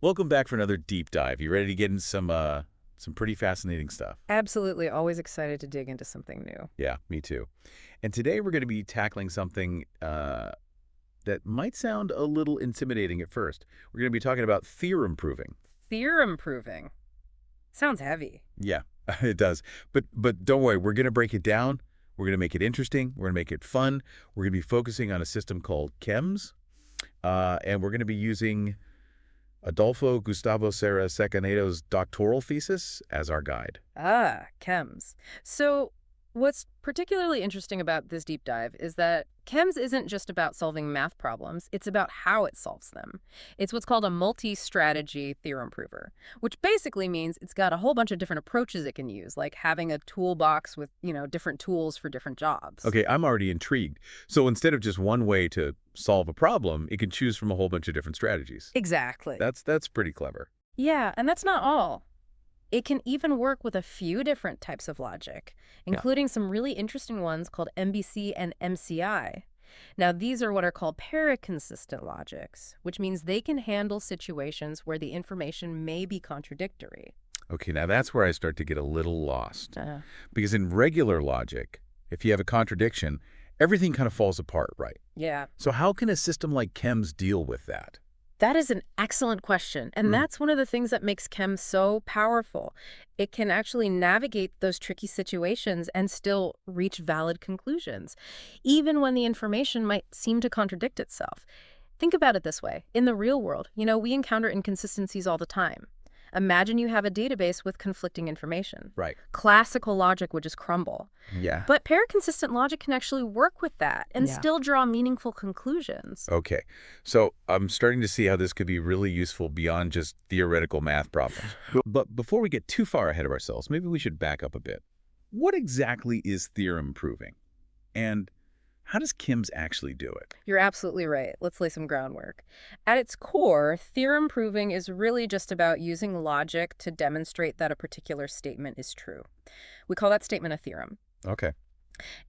Welcome back for another deep dive. You ready to get into some pretty fascinating stuff? Absolutely. Always excited to dig into something new. Yeah, me too. And today we're going to be tackling something that might sound a little intimidating at first. We're going to be talking about theorem proving. Theorem proving. Sounds heavy. Yeah, it does. But don't worry, we're going to break it down. We're going to make it interesting. We're going to make it fun. We're going to be focusing on a system called KEMS, and we're going to be using Adolfo Gustavo Serra Secanedo's doctoral thesis as our guide. Ah, KEMS. So, what's particularly interesting about this deep dive is that KEMS isn't just about solving math problems, it's about how it solves them. It's what's called a multi-strategy theorem prover, which basically means it's got a whole bunch of different approaches it can use, like having a toolbox with, different tools for different jobs. Okay, I'm already intrigued. So instead of just one way to solve a problem, it can choose from a whole bunch of different strategies. Exactly. That's pretty clever. Yeah, and that's not all. It can even work with a few different types of logic, Yeah. including some really interesting ones called MBC and MCI. Now, these are what are called paraconsistent logics, which means they can handle situations where the information may be contradictory. Okay, now that's where I start to get a little lost. Uh, Because in regular logic, if you have a contradiction, everything kind of falls apart, right? yeah, So how can a system like KEMS deal with that? that is an excellent question. And Hmm. that's one of the things that makes Chem so powerful. It can actually navigate those tricky situations and still reach valid conclusions, even when the information might seem to contradict itself. Think about it this way. In the real world, we encounter inconsistencies all the time. Imagine you have a database with conflicting information. Right. Classical logic would just crumble. Yeah. But paraconsistent logic can actually work with that and Yeah. still draw meaningful conclusions. Okay, so I'm starting to see how this could be really useful beyond just theoretical math problems. But before we get too far ahead of ourselves, maybe we should back up a bit. What exactly is theorem proving? And how does KEMS actually do it? You're absolutely right. Let's lay some groundwork. At its core, theorem proving is really just about using logic to demonstrate that a particular statement is true. We call that statement a theorem. Okay.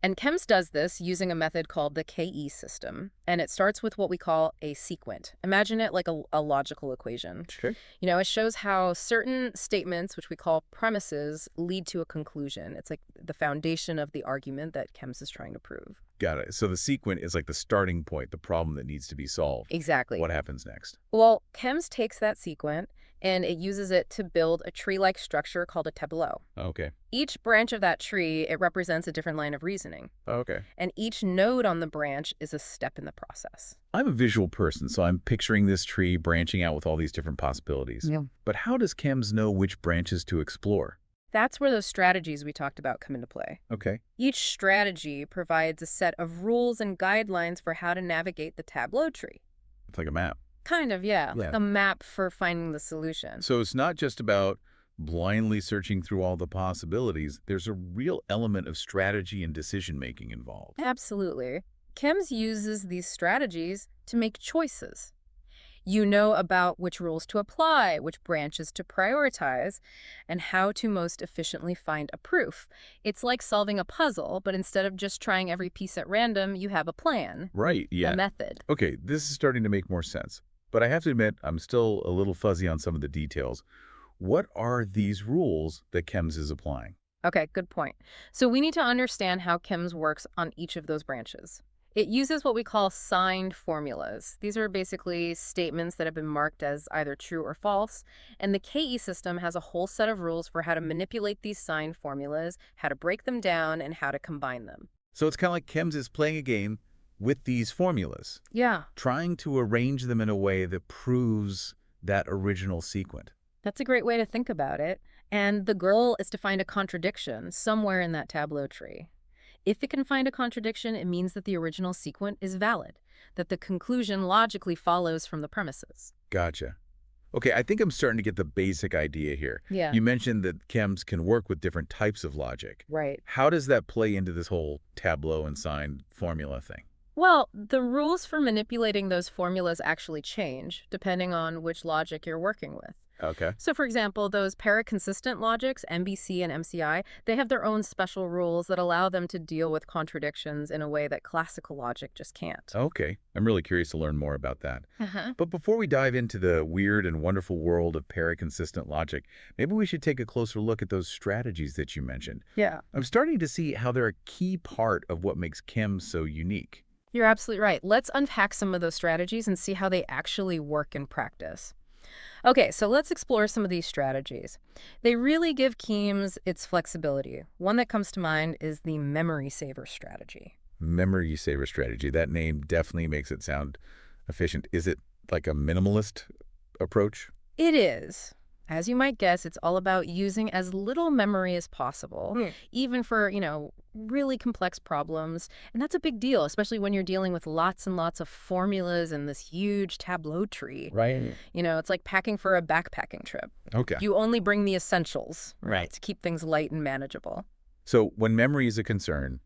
And KEMS does this using a method called the KE system, and it starts with what we call a sequent. Imagine it like a logical equation. Sure. It shows how certain statements, which we call premises, lead to a conclusion. It's like the foundation of the argument that KEMS is trying to prove. Got it. So the sequent is like the starting point, the problem that needs to be solved. Exactly. What happens next? Well, KEMS takes that sequent and it uses it to build a tree-like structure called a tableau. Okay. Each branch of that tree, it represents a different line of reasoning, Okay. and each node on the branch is a step in the process. I'm a visual person, so I'm picturing this tree branching out with all these different possibilities. Yeah. But how does KEMS know which branches to explore? That's where those strategies we talked about come into play. Okay. Each strategy provides a set of rules and guidelines for how to navigate the tableau tree. It's like a map. Kind of, yeah, like Yeah. a map for finding the solution. So it's not just about blindly searching through all the possibilities. There's a real element of strategy and decision-making involved. Absolutely. KEMS uses these strategies to make choices. You know about which rules to apply, which branches to prioritize, and how to most efficiently find a proof. It's like solving a puzzle, but instead of just trying every piece at random, you have a plan, Right, a yeah. method. Okay, this is starting to make more sense. But I have to admit, I'm still a little fuzzy on some of the details. What are these rules that KEMS is applying? Okay, good point. So we need to understand how KEMS works on each of those branches. It uses what we call signed formulas. These are basically statements that have been marked as either true or false, and the KE system has a whole set of rules for how to manipulate these signed formulas, how to break them down, and how to combine them. So it's kind of like KEMS is playing a game with these formulas, Yeah, trying to arrange them in a way that proves that original sequent. that's a great way to think about it. And the goal is to find a contradiction somewhere in that tableau tree. If it can find a contradiction, it means that the original sequent is valid, that the conclusion logically follows from the premises. Gotcha. Okay, I think I'm starting to get the basic idea here. Yeah, You mentioned that KEMS can work with different types of logic. right. How does that play into this whole tableau and signed formula thing? Well, the rules for manipulating those formulas actually change, depending on which logic you're working with. Okay. So, for example, those paraconsistent logics, MBC and MCI, they have their own special rules that allow them to deal with contradictions in a way that classical logic just can't. Okay. I'm really curious to learn more about that. Uh-huh. But before we dive into the weird and wonderful world of paraconsistent logic, maybe we should take a closer look at those strategies that you mentioned. Yeah. I'm starting to see how they're a key part of what makes KEMS so unique. You're absolutely right. Let's unpack some of those strategies and see how they actually work in practice. Okay, so let's explore some of these strategies. They really give KEMS its flexibility. One that comes to mind is the memory saver strategy. Memory saver strategy. That name definitely makes it sound efficient. Is it like a minimalist approach? It is. As you might guess, it's all about using as little memory as possible, even for, really complex problems. And that's a big deal, especially when you're dealing with lots and lots of formulas and this huge tableau tree. Right. It's like packing for a backpacking trip. Okay. You only bring the essentials, Right. to keep things light and manageable. So when memory is a concern,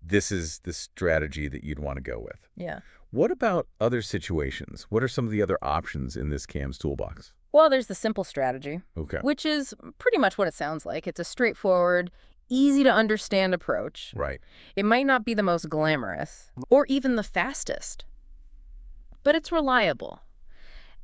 this is the strategy that you'd want to go with. Yeah. What about other situations? What are some of the other options in this KEMS toolbox? Well, there's the simple strategy, Okay. which is pretty much what it sounds like. It's a straightforward, easy to understand approach. Right. It might not be the most glamorous or even the fastest, but it's reliable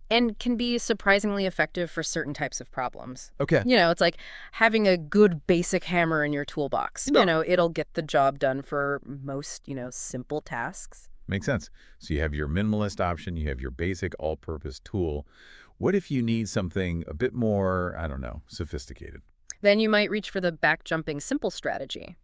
and can be surprisingly effective for certain types of problems. Okay. It's like having a good basic hammer in your toolbox. It'll get the job done for most, simple tasks. Makes sense. So you have your minimalist option, you have your basic all-purpose tool. What if you need something a bit more, I don't know, sophisticated? Then you might reach for the back-jumping simple strategy.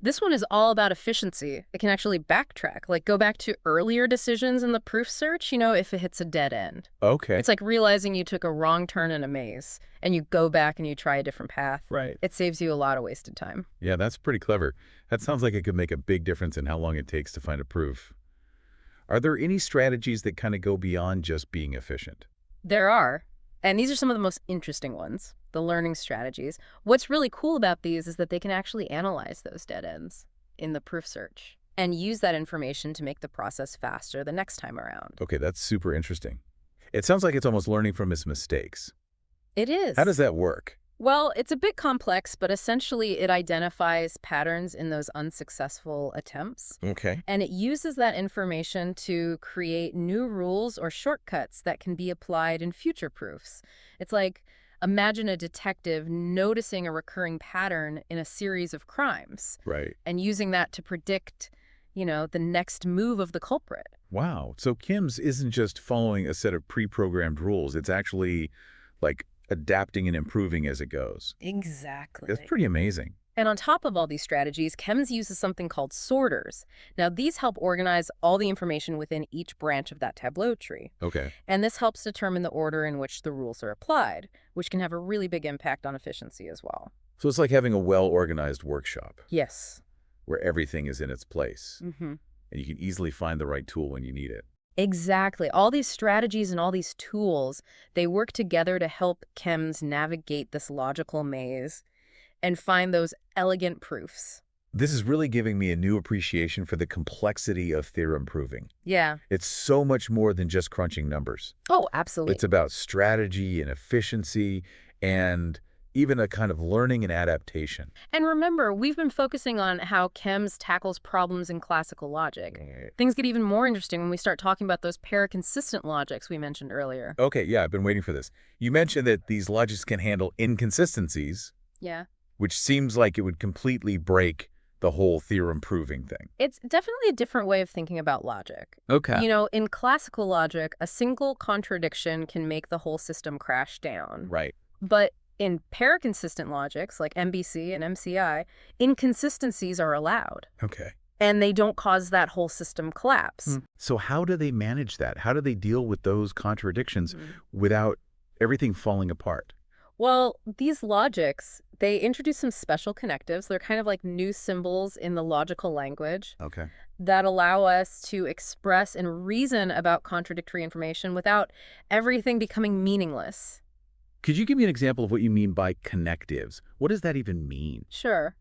This one is all about efficiency. It can actually backtrack, like go back to earlier decisions in the proof search, if it hits a dead end. Okay. It's like realizing you took a wrong turn in a maze, and you go back and you try a different path. Right. It saves you a lot of wasted time. Yeah, that's pretty clever. That sounds like it could make a big difference in how long it takes to find a proof. Are there any strategies that kind of go beyond just being efficient? There are, and these are some of the most interesting ones, the learning strategies. What's really cool about these is that they can actually analyze those dead ends in the proof search and use that information to make the process faster the next time around. Okay, that's super interesting. It sounds like it's almost learning from its mistakes. It is. How does that work? Well, it's a bit complex, but essentially it identifies patterns in those unsuccessful attempts. Okay. And it uses that information to create new rules or shortcuts that can be applied in future proofs. It's like, imagine a detective noticing a recurring pattern in a series of crimes. Right. And using that to predict, the next move of the culprit. Wow. So KEMS isn't just following a set of pre-programmed rules. It's actually like adapting and improving as it goes. Exactly. That's pretty amazing. And on top of all these strategies, KEMS uses something called sorters. Now, these help organize all the information within each branch of that tableau tree. Okay. And this helps determine the order in which the rules are applied, which can have a really big impact on efficiency as well. So it's like having a well-organized workshop Yes. where everything is in its place. Mm-hmm. And you can easily find the right tool when you need it. Exactly. All these strategies and all these tools, they work together to help KEMS navigate this logical maze and find those elegant proofs. This is really giving me a new appreciation for the complexity of theorem proving. Yeah. It's so much more than just crunching numbers. Oh, absolutely. It's about strategy and efficiency and even a kind of learning and adaptation. And remember, we've been focusing on how KEMS tackles problems in classical logic. Things get even more interesting when we start talking about those paraconsistent logics we mentioned earlier. Okay, yeah, I've been waiting for this. You mentioned that these logics can handle inconsistencies, Yeah. which seems like it would completely break the whole theorem proving thing. It's definitely a different way of thinking about logic. Okay. In classical logic, a single contradiction can make the whole system crash down. Right. But in paraconsistent logics, like MBC and MCI, inconsistencies are allowed. Okay. And they don't cause that whole system collapse. So how do they manage that? How do they deal with those contradictions without everything falling apart? Well, these logics, they introduce some special connectives. They're kind of like new symbols in the logical language Okay. that allow us to express and reason about contradictory information without everything becoming meaningless. Could you give me an example of what you mean by connectives? What does that even mean? Sure.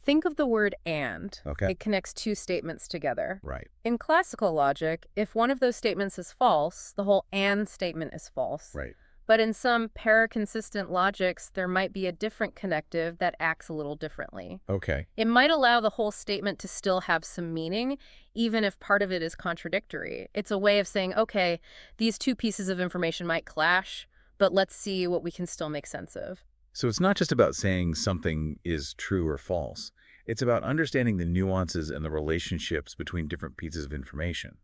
Think of the word "and." Okay. It connects two statements together. Right. In classical logic, if one of those statements is false, the whole "and" statement is false. Right. But in some paraconsistent logics, there might be a different connective that acts a little differently. Okay. It might allow the whole statement to still have some meaning, even if part of it is contradictory. It's a way of saying, okay, these two pieces of information might clash, but let's see what we can still make sense of. So it's not just about saying something is true or false. It's about understanding the nuances and the relationships between different pieces of information,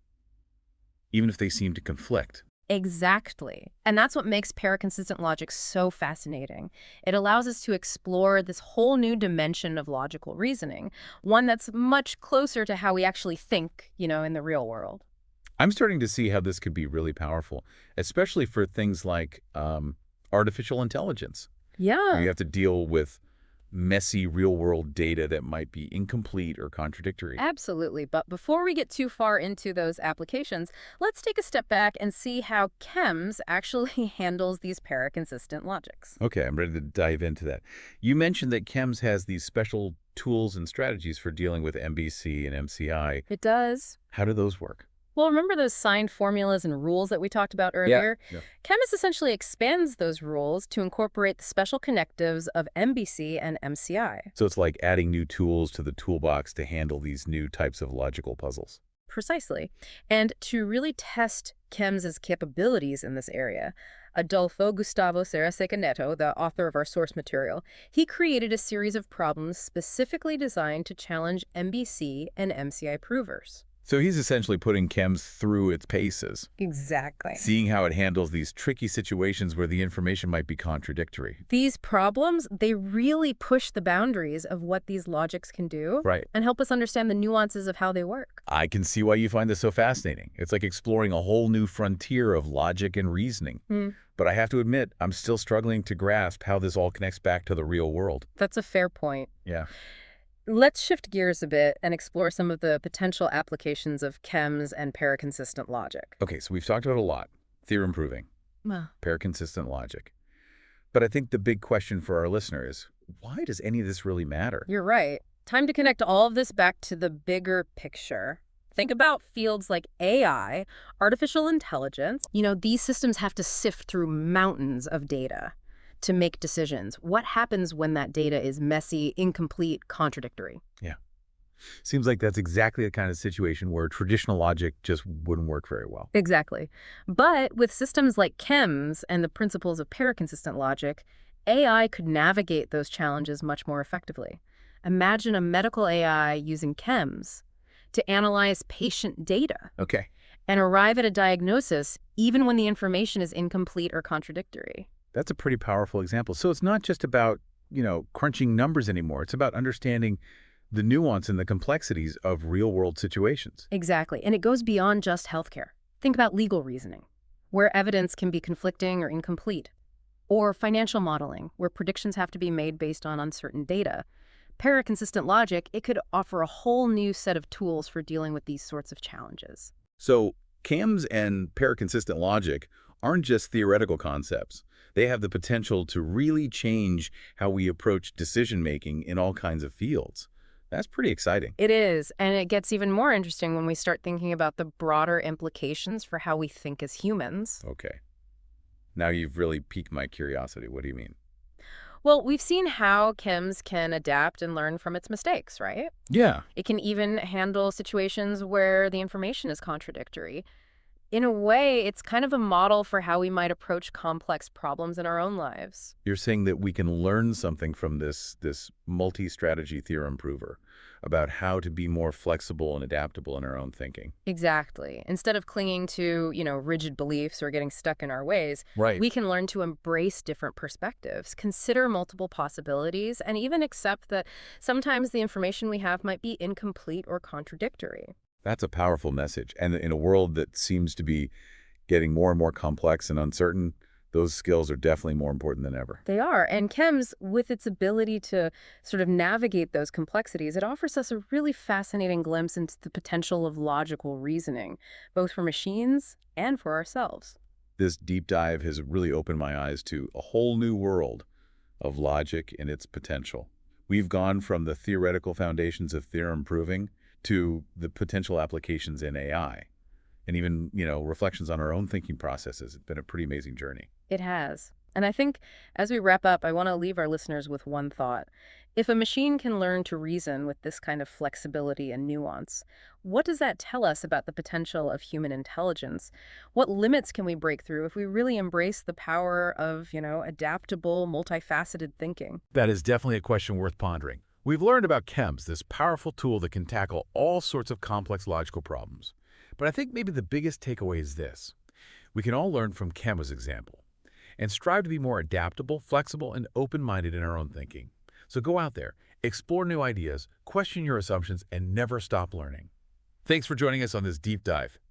even if they seem to conflict. Exactly. And that's what makes paraconsistent logic so fascinating. It allows us to explore this whole new dimension of logical reasoning, one that's much closer to how we actually think, in the real world. I'm starting to see how this could be really powerful, especially for things like artificial intelligence. Yeah. You have to deal with messy real-world data that might be incomplete or contradictory. Absolutely. But before we get too far into those applications, let's take a step back and see how KEMS actually handles these paraconsistent logics. Okay, I'm ready to dive into that. You mentioned that KEMS has these special tools and strategies for dealing with MBC and MCI. It does. How do those work? Well, remember those signed formulas and rules that we talked about earlier? Yeah. KEMS essentially expands those rules to incorporate the special connectives of MBC and MCI. So it's like adding new tools to the toolbox to handle these new types of logical puzzles. Precisely. And to really test KEMS's capabilities in this area, Adolfo Gustavo Saraseca Neto, the author of our source material, he created a series of problems specifically designed to challenge MBC and MCI provers. So he's essentially putting KEMS through its paces, Exactly. seeing how it handles these tricky situations where the information might be contradictory. These problems, they really push the boundaries of what these logics can do Right. and help us understand the nuances of how they work. I can see why you find this so fascinating. It's like exploring a whole new frontier of logic and reasoning. But I have to admit, I'm still struggling to grasp how this all connects back to the real world. That's a fair point. Yeah. Let's shift gears a bit and explore some of the potential applications of KEMS and paraconsistent logic. Okay, so we've talked about a lot. Theorem proving, Well, paraconsistent logic. But I think the big question for our listener is, why does any of this really matter? you're right. Time to connect all of this back to the bigger picture. Think about fields like AI, artificial intelligence. These systems have to sift through mountains of data to make decisions. What happens when that data is messy, incomplete, contradictory? Yeah. Seems like that's exactly the kind of situation where traditional logic just wouldn't work very well. Exactly. But with systems like KEMS and the principles of paraconsistent logic, AI could navigate those challenges much more effectively. Imagine a medical AI using KEMS to analyze patient data Okay. and arrive at a diagnosis even when the information is incomplete or contradictory. That's a pretty powerful example. So it's not just about, crunching numbers anymore. It's about understanding the nuance and the complexities of real-world situations. Exactly. And it goes beyond just healthcare. Think about legal reasoning, where evidence can be conflicting or incomplete, or financial modeling, where predictions have to be made based on uncertain data. Paraconsistent logic, it could offer a whole new set of tools for dealing with these sorts of challenges. So KEMS and paraconsistent logic aren't just theoretical concepts. They have the potential to really change how we approach decision-making in all kinds of fields. That's pretty exciting. It is, and it gets even more interesting when we start thinking about the broader implications for how we think as humans. Okay. Now you've really piqued my curiosity. What do you mean? Well, we've seen how KEMS can adapt and learn from its mistakes, right? Yeah. It can even handle situations where the information is contradictory. In a way, it's kind of a model for how we might approach complex problems in our own lives. You're saying that we can learn something from this multi-strategy theorem prover about how to be more flexible and adaptable in our own thinking. Exactly. Instead of clinging to, rigid beliefs or getting stuck in our ways, Right. we can learn to embrace different perspectives, consider multiple possibilities, and even accept that sometimes the information we have might be incomplete or contradictory. That's a powerful message. And in a world that seems to be getting more and more complex and uncertain, those skills are definitely more important than ever. They are. And KEMS, with its ability to sort of navigate those complexities, it offers us a really fascinating glimpse into the potential of logical reasoning, both for machines and for ourselves. This deep dive has really opened my eyes to a whole new world of logic and its potential. We've gone from the theoretical foundations of theorem proving to the potential applications in AI. And even, reflections on our own thinking processes. It's been a pretty amazing journey. It has. And I think as we wrap up, I want to leave our listeners with one thought. If a machine can learn to reason with this kind of flexibility and nuance, what does that tell us about the potential of human intelligence? What limits can we break through if we really embrace the power of, adaptable, multifaceted thinking? That is definitely a question worth pondering. We've learned about KEMS, this powerful tool that can tackle all sorts of complex logical problems. But I think maybe the biggest takeaway is this. We can all learn from KEMS' example and strive to be more adaptable, flexible, and open-minded in our own thinking. So go out there, explore new ideas, question your assumptions, and never stop learning. Thanks for joining us on this deep dive.